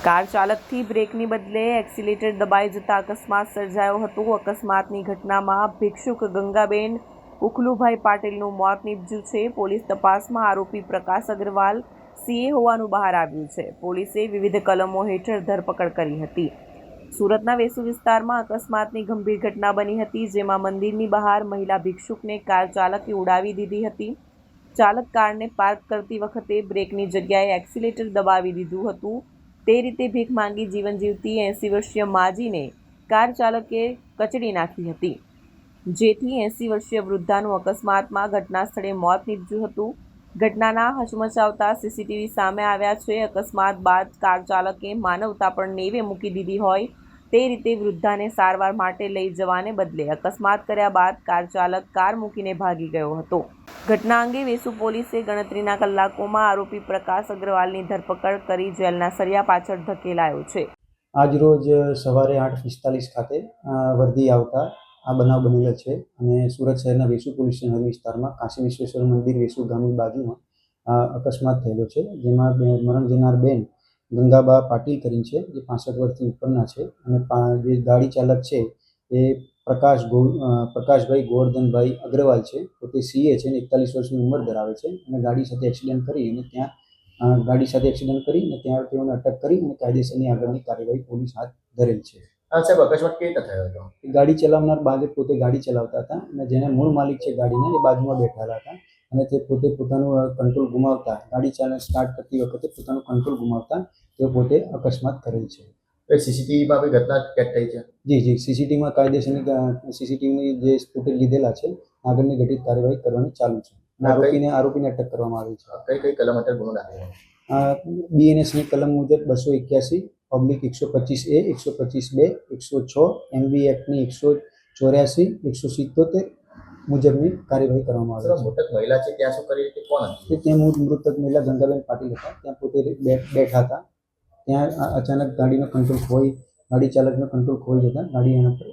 Car ચાલકથી બ્રેકની બદલે accelerator દબાઈ જતા અકસ્માત સર્જાયો હતો। અકસ્માતની ઘટનામાં ભિક્ષુક ગંગાબેન ઉખલુભાઈ પાટીલનું મોત નીપજ્યું છે। પોલીસ તપાસમાં આરોપી પ્રકાશ અગ્રવાલ સીએ હોવાનું બહાર આવ્યું છે। પોલીસે વિવિધ કલમો હેઠળ ધરપકડ કરી હતી। સુરતના વેસુ વિસ્તારમાં અકસ્માતની ગંભીર ઘટના બની હતી, જેમાં મંદિરની બહાર મહિલા ભિક્ષુકને કાર ચાલકે ઉડાવી દીધી હતી। ચાલક કારને પાર્ક કરતી વખતે બ્રેકની જગ્યાએ એક્સિલેટર દબાવી દીધું હતું। તે રીતે ભીખ માંગી જીવન જીવતી 80 વર્ષીય માજીને કાર ચાલકે કચડી નાખી હતી, જેથી 80 વર્ષીય વૃદ્ધાનું અકસ્માતમાં ઘટના સ્થળે મોત નીપજ્યું હતું। ઘટનાના હચમચાવતા સીસીટીવી સામે આવ્યા છે। અકસ્માત બાદ કાર ચાલકે માનવતા પણ નેવે મૂકી દીધી હોય તે રીતે વૃદ્ધાને સારવાર માટે લઈ જવાને બદલે અકસ્માત કર્યા બાદ કાર ચાલક કાર મૂકીને ભાગી ગયો હતો। ઘટના અંગે વેસુ પોલીસે ગણતરીના કલાકોમાં આરોપી પ્રકાશ અગ્રવાલની ધરપકડ કરી જેલના સળિયા પાછળ ધકેલાયો છે। આજ રોજ સવારે 8:45 ખાતે વર્દી આવતા આ બનાવ બનેલો છે અને સુરત શહેરના વેસુ પોલીસ સ્ટેશન વિસ્તારમાં કાશી વિશ્વેશ્વર મંદિર વેસુ ગામની બાજુમાં અકસ્માત થયેલો છે, જેમાં મરણ જનાર બેન ગંગાબા પાટીલ કરીને છે, જે 65 વર્ષથી ઉપરના છે અને જે ગાડી ચાલક છે એ પ્રકાશભાઈ ગોવર્ધનભાઈ અગ્રવાલ છે, તો તે સીએ છે અને 41 વર્ષની ઉંમર ધરાવે છે અને ગાડી સાથે એક્સિડન્ટ કરી અને ત્યાં તેઓને અટક કરી અને કાયદેસરની આગળની કાર્યવાહી પોલીસ હાથ ધરેલ છે। સાહેબ, અકસ્માત કેવી રીતે થયો હતો? ગાડી ચલાવનાર બાજે પોતે ગાડી ચલાવતા હતા અને જેને મૂળ માલિક છે ગાડીના એ બાજુમાં બેઠેલા હતા અને તે પોતે પોતાનું કંટ્રોલ ગુમાવતા ગાડી સ્ટાર્ટ કરતી વખતે પોતાનું કંટ્રોલ ગુમાવતા તેઓ પોતે અકસ્માત કરેલ છે। સીસીટીવીમાં બી ઘટના કેદ થઈ છે? જી, સીસીટીવીમાં કાયદેસરની સીસીટીવીની જે ફૂટેજ લીધેલા છે, આગળની ઘટિત કાર્યવાહી કરવાની ચાલુ છે અને આરોપીને અટક કરવામાં આવી છે। કઈ કલમ હેઠળ ગુનો દાખલ? બીએનએસની કલમ મુજબ 281/125A, 125B, 106 MV એક્ટની 184, 177 મુજબની કાર્યવાહી કરવામાં આવી છે। મૃતક મહિલા છે ત્યાં શું કરી હતી? કોણ હતી? ત્યાં મૃતક મહિલા ગંગાબેન પાટીલ હતા, ત્યાં પોતે બેઠા હતા। ત્યાં અચાનક ગાડી ચાલકનો કંટ્રોલ ખોઈ જતા ગાડી એના પર